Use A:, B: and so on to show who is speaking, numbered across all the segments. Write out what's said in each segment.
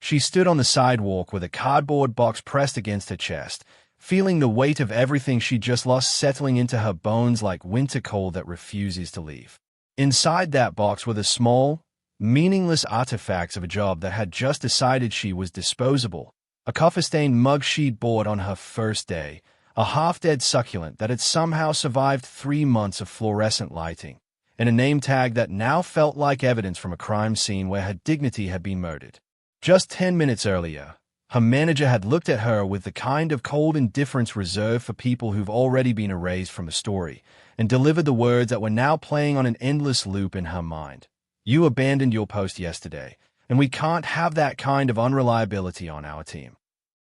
A: She stood on the sidewalk with a cardboard box pressed against her chest, feeling the weight of everything she'd just lost settling into her bones like winter cold that refuses to leave. Inside that box were the small, meaningless artifacts of a job that had just decided she was disposable. A coffee-stained mug she'd bought on her first day, a half-dead succulent that had somehow survived 3 months of fluorescent lighting, and a name tag that now felt like evidence from a crime scene where her dignity had been murdered. Just 10 minutes earlier, her manager had looked at her with the kind of cold indifference reserved for people who've already been erased from a story, and delivered the words that were now playing on an endless loop in her mind. "You abandoned your post yesterday, and we can't have that kind of unreliability on our team."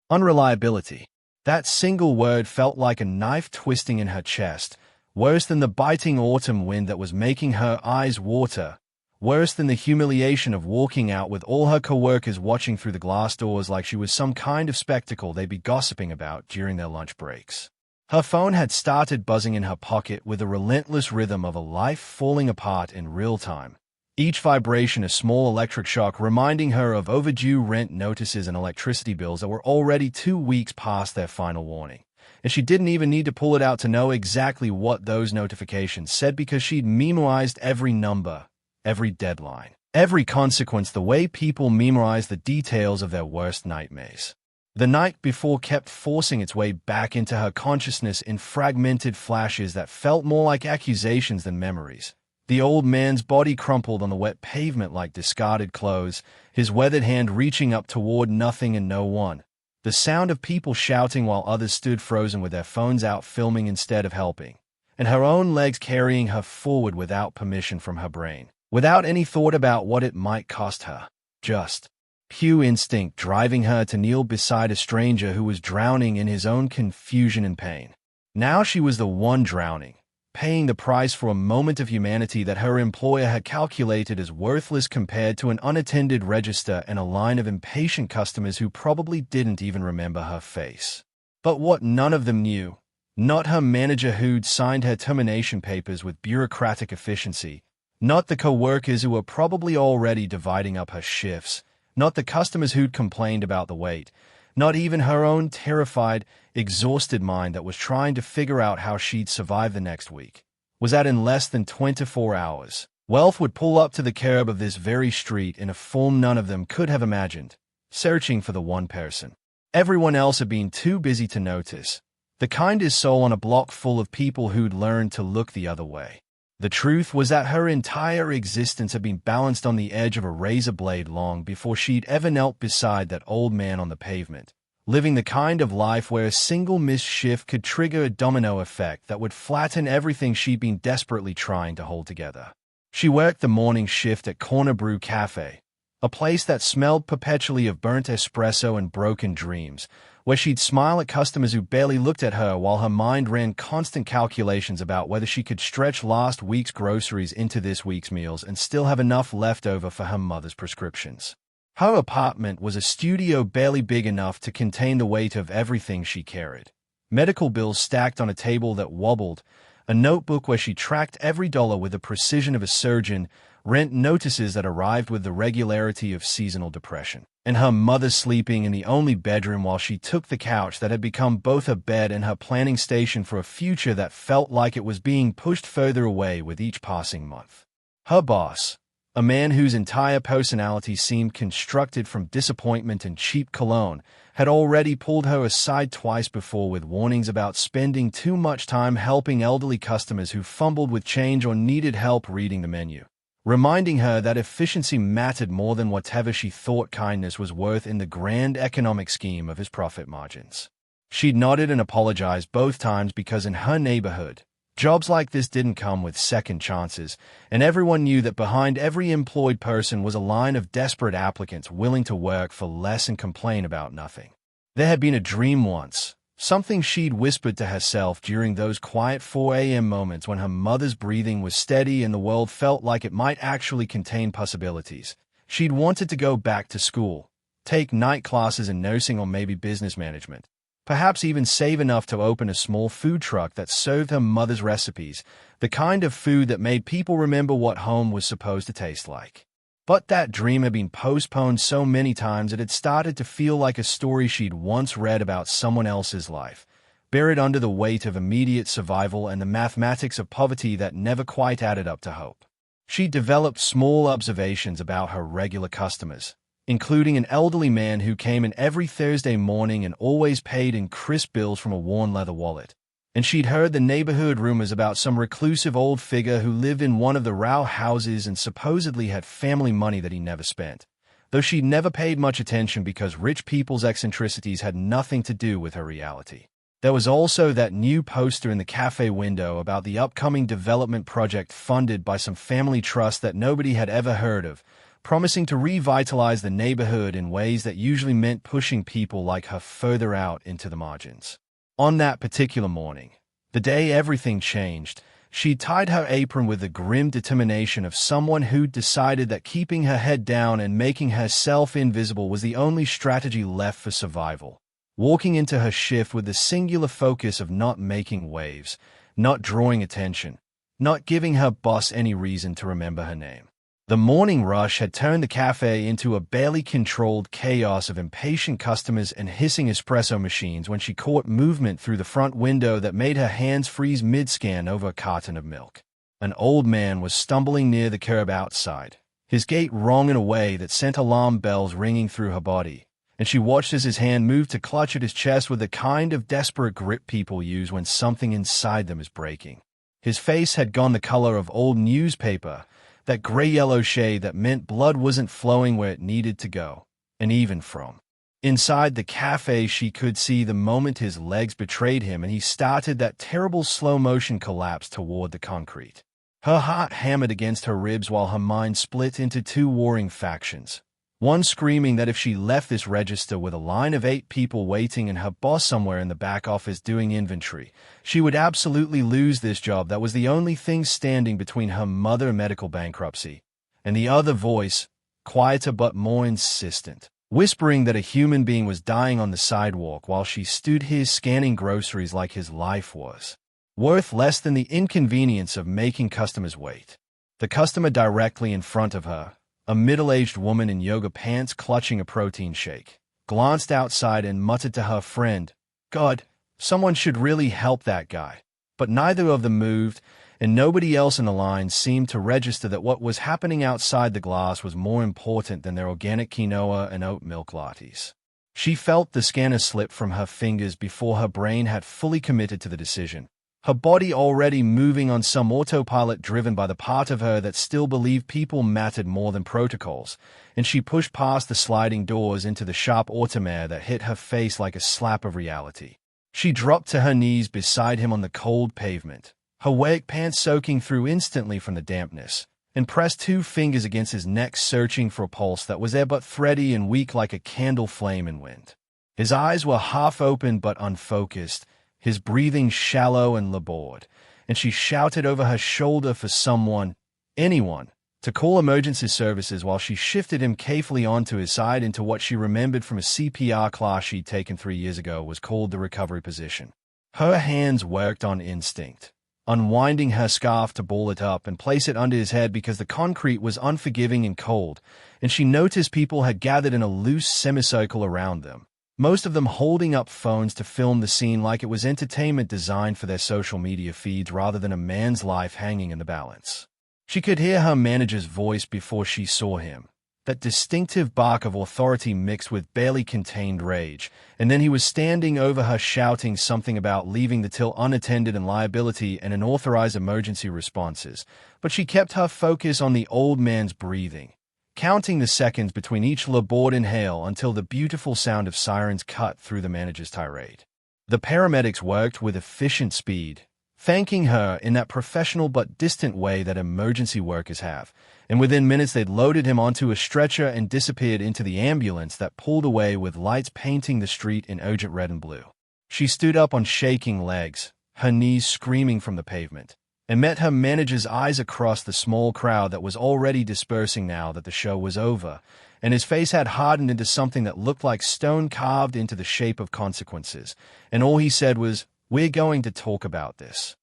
A: Unreliability. That single word felt like a knife twisting in her chest, worse than the biting autumn wind that was making her eyes water, worse than the humiliation of walking out with all her coworkers watching through the glass doors like she was some kind of spectacle they'd be gossiping about during their lunch breaks. Her phone had started buzzing in her pocket with the relentless rhythm of a life falling apart in real time. Each vibration a small electric shock reminding her of overdue rent notices and electricity bills that were already 2 weeks past their final warning. And she didn't even need to pull it out to know exactly what those notifications said because she'd memorized every number, every deadline, every consequence the way people memorize the details of their worst nightmares. The night before kept forcing its way back into her consciousness in fragmented flashes that felt more like accusations than memories. The old man's body crumpled on the wet pavement like discarded clothes, his weathered hand reaching up toward nothing and no one. The sound of people shouting while others stood frozen with their phones out filming instead of helping. And her own legs carrying her forward without permission from her brain. Without any thought about what it might cost her. Just pure instinct driving her to kneel beside a stranger who was drowning in his own confusion and pain. Now she was the one drowning, paying the price for a moment of humanity that her employer had calculated as worthless compared to an unattended register and a line of impatient customers who probably didn't even remember her face. But what none of them knew, not her manager who'd signed her termination papers with bureaucratic efficiency, not the co-workers who were probably already dividing up her shifts, not the customers who'd complained about the wait, not even her own terrified, exhausted mind that was trying to figure out how she'd survive the next week, was that in less than 24 hours, Wealth would pull up to the curb of this very street in a form none of them could have imagined, searching for the one person. Everyone else had been too busy to notice, the kindest soul on a block full of people who'd learned to look the other way. The truth was that her entire existence had been balanced on the edge of a razor blade long before she'd ever knelt beside that old man on the pavement, living the kind of life where a single missed shift could trigger a domino effect that would flatten everything she'd been desperately trying to hold together. She worked the morning shift at Corner Brew Cafe, a place that smelled perpetually of burnt espresso and broken dreams, where she'd smile at customers who barely looked at her while her mind ran constant calculations about whether she could stretch last week's groceries into this week's meals and still have enough left over for her mother's prescriptions. Her apartment was a studio barely big enough to contain the weight of everything she carried. Medical bills stacked on a table that wobbled, a notebook where she tracked every dollar with the precision of a surgeon, rent notices that arrived with the regularity of seasonal depression, and her mother sleeping in the only bedroom while she took the couch that had become both a bed and her planning station for a future that felt like it was being pushed further away with each passing month. Her boss, a man whose entire personality seemed constructed from disappointment and cheap cologne, had already pulled her aside twice before with warnings about spending too much time helping elderly customers who fumbled with change or needed help reading the menu, reminding her that efficiency mattered more than whatever she thought kindness was worth in the grand economic scheme of his profit margins. She'd nodded and apologized both times because in her neighborhood, jobs like this didn't come with second chances, and everyone knew that behind every employed person was a line of desperate applicants willing to work for less and complain about nothing. There had been a dream once, something she'd whispered to herself during those quiet 4 a.m. moments when her mother's breathing was steady and the world felt like it might actually contain possibilities. She'd wanted to go back to school, take night classes in nursing or maybe business management. Perhaps even save enough to open a small food truck that served her mother's recipes, the kind of food that made people remember what home was supposed to taste like. But that dream had been postponed so many times it had started to feel like a story she'd once read about someone else's life, buried under the weight of immediate survival and the mathematics of poverty that never quite added up to hope. She developed small observations about her regular customers, including an elderly man who came in every Thursday morning and always paid in crisp bills from a worn leather wallet. And she'd heard the neighborhood rumors about some reclusive old figure who lived in one of the row houses and supposedly had family money that he never spent, though she'd never paid much attention because rich people's eccentricities had nothing to do with her reality. There was also that new poster in the cafe window about the upcoming development project funded by some family trust that nobody had ever heard of, promising to revitalize the neighborhood in ways that usually meant pushing people like her further out into the margins. On that particular morning, the day everything changed, she tied her apron with the grim determination of someone who'd decided that keeping her head down and making herself invisible was the only strategy left for survival. Walking into her shift with the singular focus of not making waves, not drawing attention, not giving her boss any reason to remember her name. The morning rush had turned the cafe into a barely controlled chaos of impatient customers and hissing espresso machines when she caught movement through the front window that made her hands freeze mid-scan over a carton of milk. An old man was stumbling near the curb outside, his gait wrong in a way that sent alarm bells ringing through her body, and she watched as his hand moved to clutch at his chest with the kind of desperate grip people use when something inside them is breaking. His face had gone the color of old newspaper, that gray-yellow shade that meant blood wasn't flowing where it needed to go, and even from inside the cafe she could see the moment his legs betrayed him and he started that terrible slow-motion collapse toward the concrete. Her heart hammered against her ribs while her mind split into two warring factions. One screaming that if she left this register with a line of 8 people waiting and her boss somewhere in the back office doing inventory, she would absolutely lose this job that was the only thing standing between her mother and medical bankruptcy. And the other voice, quieter but more insistent, whispering that a human being was dying on the sidewalk while she stood here scanning groceries like his life was worth less than the inconvenience of making customers wait. The customer directly in front of her, a middle-aged woman in yoga pants clutching a protein shake, glanced outside and muttered to her friend, "God, someone should really help that guy." But neither of them moved, and nobody else in the line seemed to register that what was happening outside the glass was more important than their organic quinoa and oat milk lattes. She felt the scanner slip from her fingers before her brain had fully committed to the decision, her body already moving on some autopilot driven by the part of her that still believed people mattered more than protocols, and she pushed past the sliding doors into the sharp automare that hit her face like a slap of reality. She dropped to her knees beside him on the cold pavement, her wet pants soaking through instantly from the dampness, and pressed 2 fingers against his neck searching for a pulse that was there but thready and weak like a candle flame in wind. His eyes were half open but unfocused, his breathing shallow and labored, and she shouted over her shoulder for someone, anyone, to call emergency services while she shifted him carefully onto his side into what she remembered from a CPR class she'd taken 3 years ago was called the recovery position. Her hands worked on instinct, unwinding her scarf to ball it up and place it under his head because the concrete was unforgiving and cold, and she noticed people had gathered in a loose semicircle around them, most of them holding up phones to film the scene like it was entertainment designed for their social media feeds rather than a man's life hanging in the balance. She could hear her manager's voice before she saw him, that distinctive bark of authority mixed with barely contained rage, and then he was standing over her shouting something about leaving the till unattended and liability and unauthorized emergency responses, but she kept her focus on the old man's breathing, counting the seconds between each labored inhale until the beautiful sound of sirens cut through the manager's tirade. The paramedics worked with efficient speed, thanking her in that professional but distant way that emergency workers have, and within minutes they'd loaded him onto a stretcher and disappeared into the ambulance that pulled away with lights painting the street in urgent red and blue. She stood up on shaking legs, her knees screaming from the pavement, and met her manager's eyes across the small crowd that was already dispersing now that the show was over, and his face had hardened into something that looked like stone carved into the shape of consequences, and all he said was, "We're going to talk about this."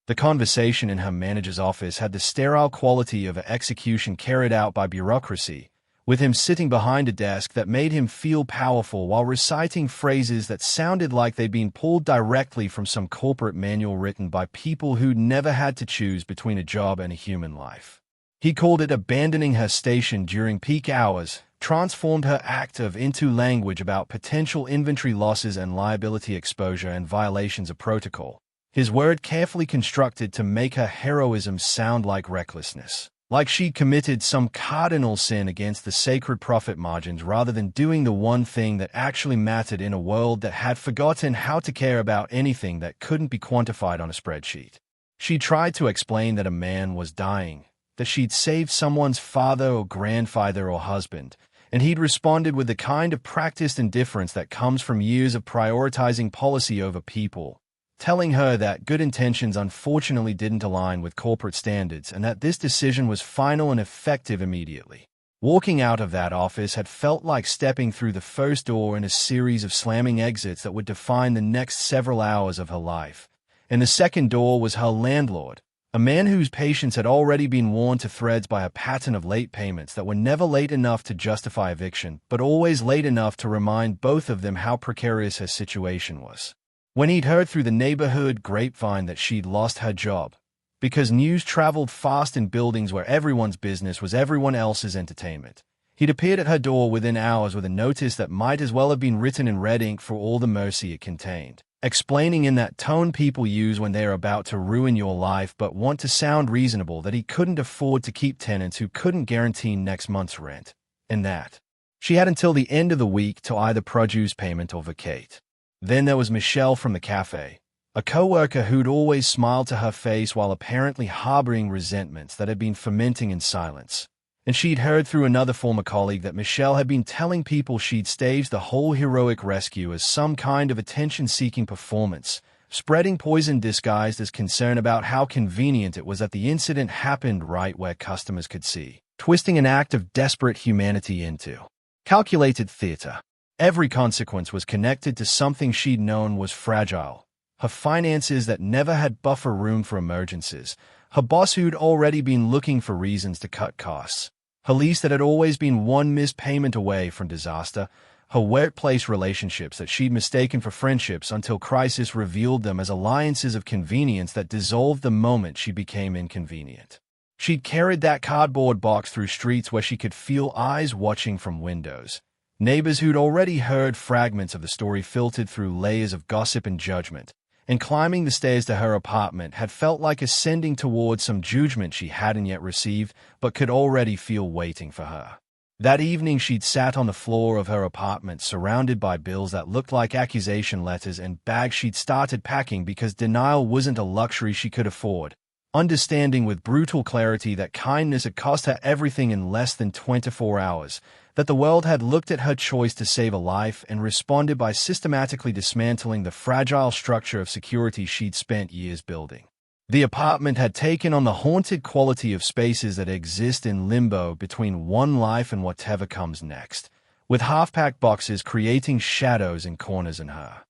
A: The conversation in her manager's office had the sterile quality of an execution carried out by bureaucracy, with him sitting behind a desk that made him feel powerful while reciting phrases that sounded like they'd been pulled directly from some corporate manual written by people who'd never had to choose between a job and a human life. He called it abandoning her station during peak hours, transformed her active into language about potential inventory losses and liability exposure and violations of protocol. His word carefully constructed to make her heroism sound like recklessness, like she'd committed some cardinal sin against the sacred profit margins rather than doing the one thing that actually mattered in a world that had forgotten how to care about anything that couldn't be quantified on a spreadsheet. She tried to explain that a man was dying, that she'd saved someone's father or grandfather or husband, and he'd responded with the kind of practiced indifference that comes from years of prioritizing policy over people, telling her that good intentions unfortunately didn't align with corporate standards and that this decision was final and effective immediately. Walking out of that office had felt like stepping through the first door in a series of slamming exits that would define the next several hours of her life. And the second door was her landlord, a man whose patience had already been worn to threads by a pattern of late payments that were never late enough to justify eviction, but always late enough to remind both of them how precarious her situation was. When he'd heard through the neighborhood grapevine that she'd lost her job, because news traveled fast in buildings where everyone's business was everyone else's entertainment, he'd appeared at her door within hours with a notice that might as well have been written in red ink for all the mercy it contained, explaining in that tone people use when they are about to ruin your life but want to sound reasonable that he couldn't afford to keep tenants who couldn't guarantee next month's rent, and that she had until the end of the week to either produce payment or vacate. Then there was Michelle from the cafe, a coworker who'd always smiled to her face while apparently harboring resentments that had been fermenting in silence. And she'd heard through another former colleague that Michelle had been telling people she'd staged the whole heroic rescue as some kind of attention-seeking performance, spreading poison disguised as concern about how convenient it was that the incident happened right where customers could see, twisting an act of desperate humanity into calculated theater. Every consequence was connected to something she'd known was fragile. Her finances that never had buffer room for emergencies. Her boss who'd already been looking for reasons to cut costs. Her lease that had always been one missed payment away from disaster. Her workplace relationships that she'd mistaken for friendships until crisis revealed them as alliances of convenience that dissolved the moment she became inconvenient. She'd carried that cardboard box through streets where she could feel eyes watching from windows. Neighbors who'd already heard fragments of the story filtered through layers of gossip and judgment, and climbing the stairs to her apartment had felt like ascending towards some judgment she hadn't yet received but could already feel waiting for her. That evening she'd sat on the floor of her apartment surrounded by bills that looked like accusation letters and bags she'd started packing because denial wasn't a luxury she could afford, understanding with brutal clarity that kindness had cost her everything in less than 24 hours, that the world had looked at her choice to save a life and responded by systematically dismantling the fragile structure of security she'd spent years building. The apartment had taken on the haunted quality of spaces that exist in limbo between one life and whatever comes next, with half-packed boxes creating shadows in corners in her.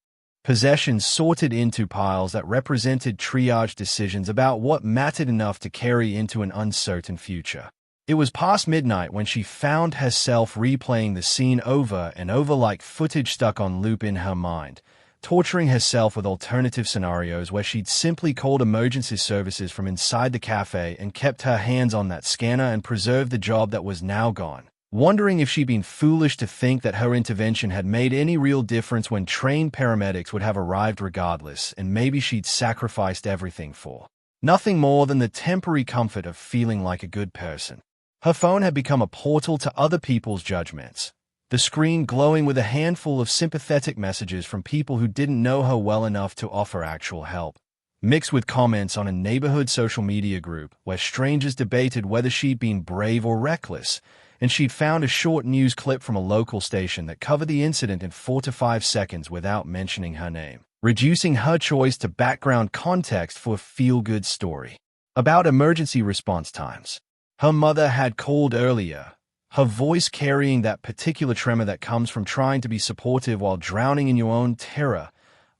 A: Possessions sorted into piles that represented triage decisions about what mattered enough to carry into an uncertain future. It was past midnight when she found herself replaying the scene over and over like footage stuck on loop in her mind, torturing herself with alternative scenarios where she'd simply called emergency services from inside the cafe and kept her hands on that scanner and preserved the job that was now gone, wondering if she'd been foolish to think that her intervention had made any real difference when trained paramedics would have arrived regardless, and maybe she'd sacrificed everything for nothing more than the temporary comfort of feeling like a good person. Her phone had become a portal to other people's judgments, the screen glowing with a handful of sympathetic messages from people who didn't know her well enough to offer actual help, mixed with comments on a neighborhood social media group where strangers debated whether she'd been brave or reckless, and she'd found a short news clip from a local station that covered the incident in 4 to 5 seconds without mentioning her name, reducing her choice to background context for a feel-good story about emergency response times. Her mother had called earlier, her voice carrying that particular tremor that comes from trying to be supportive while drowning in your own terror,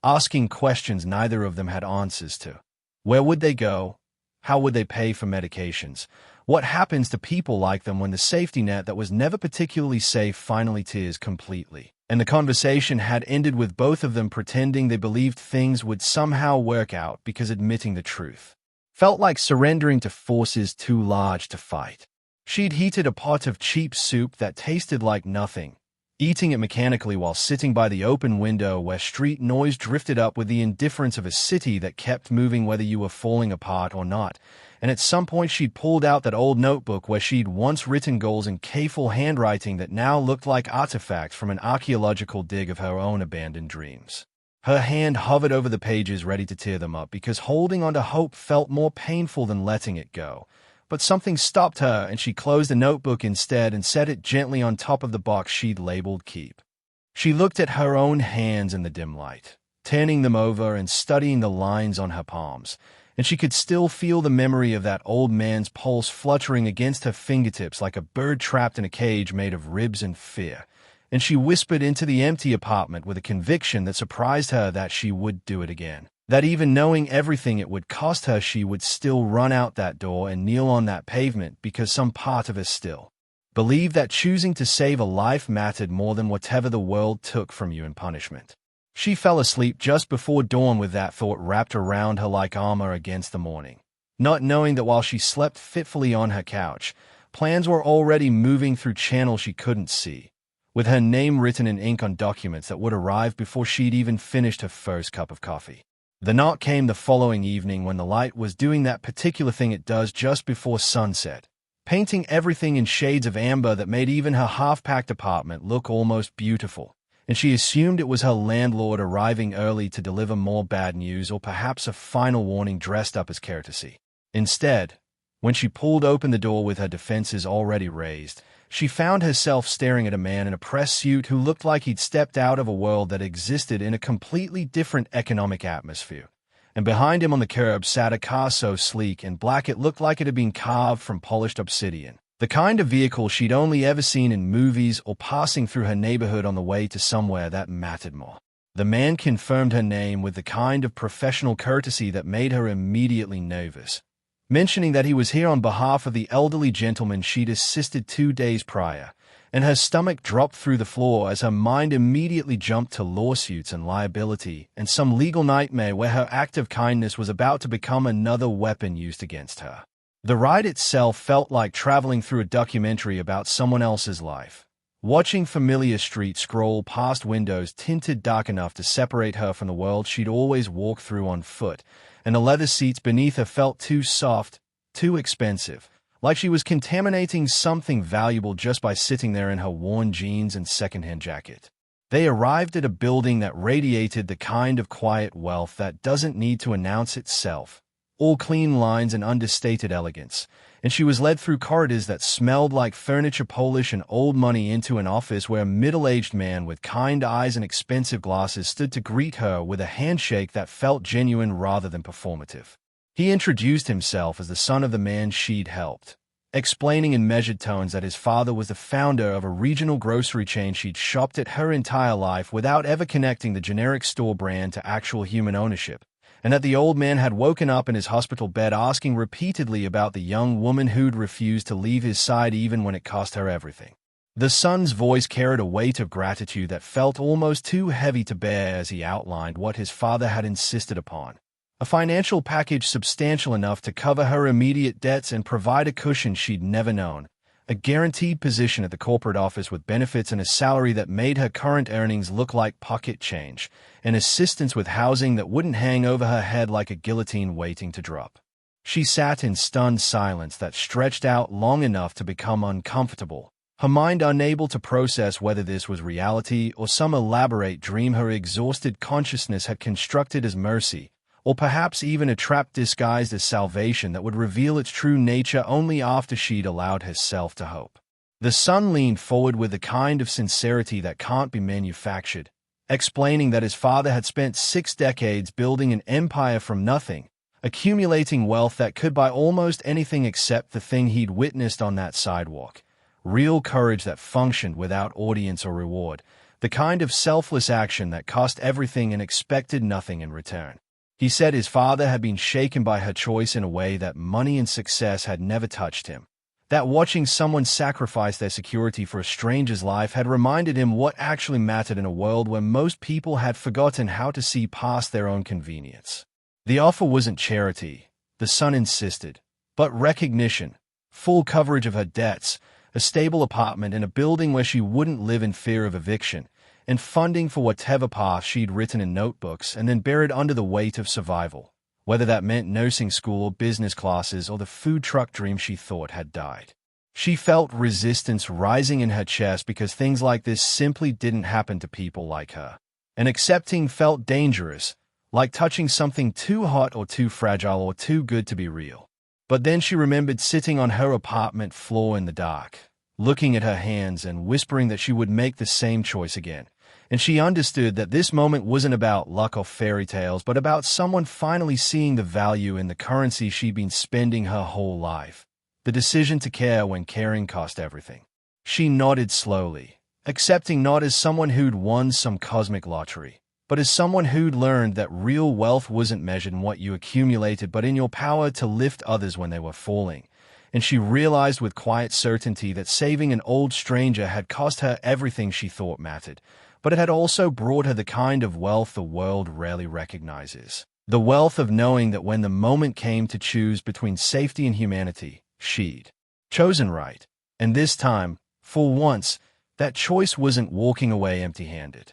A: asking questions neither of them had answers to. Where would they go? How would they pay for medications? What happens to people like them when the safety net that was never particularly safe finally tears completely? And the conversation had ended with both of them pretending they believed things would somehow work out because admitting the truth felt like surrendering to forces too large to fight. She'd heated a pot of cheap soup that tasted like nothing, eating it mechanically while sitting by the open window where street noise drifted up with the indifference of a city that kept moving whether you were falling apart or not. And at some point she'd pulled out that old notebook where she'd once written goals in careful handwriting that now looked like artifacts from an archaeological dig of her own abandoned dreams. Her hand hovered over the pages ready to tear them up because holding onto hope felt more painful than letting it go. But something stopped her, and she closed the notebook instead and set it gently on top of the box she'd labeled Keep. She looked at her own hands in the dim light, turning them over and studying the lines on her palms, and she could still feel the memory of that old man's pulse fluttering against her fingertips like a bird trapped in a cage made of ribs and fear. And she whispered into the empty apartment with a conviction that surprised her that she would do it again. That even knowing everything it would cost her, she would still run out that door and kneel on that pavement because some part of her still believed that choosing to save a life mattered more than whatever the world took from you in punishment. She fell asleep just before dawn with that thought wrapped around her like armor against the morning, not knowing that while she slept fitfully on her couch, plans were already moving through channels she couldn't see, with her name written in ink on documents that would arrive before she'd even finished her first cup of coffee. The knock came the following evening when the light was doing that particular thing it does just before sunset, painting everything in shades of amber that made even her half-packed apartment look almost beautiful, and she assumed it was her landlord arriving early to deliver more bad news or perhaps a final warning dressed up as courtesy. Instead, when she pulled open the door with her defenses already raised, she found herself staring at a man in a press suit who looked like he'd stepped out of a world that existed in a completely different economic atmosphere. And behind him on the curb sat a car so sleek and black it looked like it had been carved from polished obsidian. The kind of vehicle she'd only ever seen in movies or passing through her neighborhood on the way to somewhere that mattered more. The man confirmed her name with the kind of professional courtesy that made her immediately nervous, mentioning that he was here on behalf of the elderly gentleman she'd assisted 2 days prior, and her stomach dropped through the floor as her mind immediately jumped to lawsuits and liability and some legal nightmare where her act of kindness was about to become another weapon used against her. The ride itself felt like traveling through a documentary about someone else's life, watching familiar streets scroll past windows tinted dark enough to separate her from the world she'd always walked through on foot, and the leather seats beneath her felt too soft, too expensive, like she was contaminating something valuable just by sitting there in her worn jeans and secondhand jacket. They arrived at a building that radiated the kind of quiet wealth that doesn't need to announce itself, all clean lines and understated elegance, and she was led through corridors that smelled like furniture polish and old money into an office where a middle-aged man with kind eyes and expensive glasses stood to greet her with a handshake that felt genuine rather than performative. He introduced himself as the son of the man she'd helped, explaining in measured tones that his father was the founder of a regional grocery chain she'd shopped at her entire life without ever connecting the generic store brand to actual human ownership, and that the old man had woken up in his hospital bed asking repeatedly about the young woman who'd refused to leave his side even when it cost her everything. The son's voice carried a weight of gratitude that felt almost too heavy to bear as he outlined what his father had insisted upon: a financial package substantial enough to cover her immediate debts and provide a cushion she'd never known, a guaranteed position at the corporate office with benefits and a salary that made her current earnings look like pocket change, and assistance with housing that wouldn't hang over her head like a guillotine waiting to drop. She sat in stunned silence that stretched out long enough to become uncomfortable, her mind unable to process whether this was reality or some elaborate dream her exhausted consciousness had constructed as mercy, or perhaps even a trap disguised as salvation that would reveal its true nature only after she'd allowed herself to hope. The son leaned forward with the kind of sincerity that can't be manufactured, explaining that his father had spent 6 decades building an empire from nothing, accumulating wealth that could buy almost anything except the thing he'd witnessed on that sidewalk: real courage that functioned without audience or reward, the kind of selfless action that cost everything and expected nothing in return. He said his father had been shaken by her choice in a way that money and success had never touched him. That watching someone sacrifice their security for a stranger's life had reminded him what actually mattered in a world where most people had forgotten how to see past their own convenience. The offer wasn't charity, the son insisted, but recognition, full coverage of her debts, a stable apartment in a building where she wouldn't live in fear of eviction, and funding for whatever path she'd written in notebooks and then buried under the weight of survival, whether that meant nursing school or business classes or the food truck dream she thought had died. She felt resistance rising in her chest because things like this simply didn't happen to people like her. And accepting felt dangerous, like touching something too hot or too fragile or too good to be real. But then she remembered sitting on her apartment floor in the dark, looking at her hands and whispering that she would make the same choice again. And she understood that this moment wasn't about luck or fairy tales, but about someone finally seeing the value in the currency she'd been spending her whole life. The decision to care when caring cost everything. She nodded slowly, accepting not as someone who'd won some cosmic lottery, but as someone who'd learned that real wealth wasn't measured in what you accumulated, but in your power to lift others when they were falling. And she realized with quiet certainty that saving an old stranger had cost her everything she thought mattered, but it had also brought her the kind of wealth the world rarely recognizes. The wealth of knowing that when the moment came to choose between safety and humanity, she'd chosen right. And this time, for once, that choice wasn't walking away empty-handed.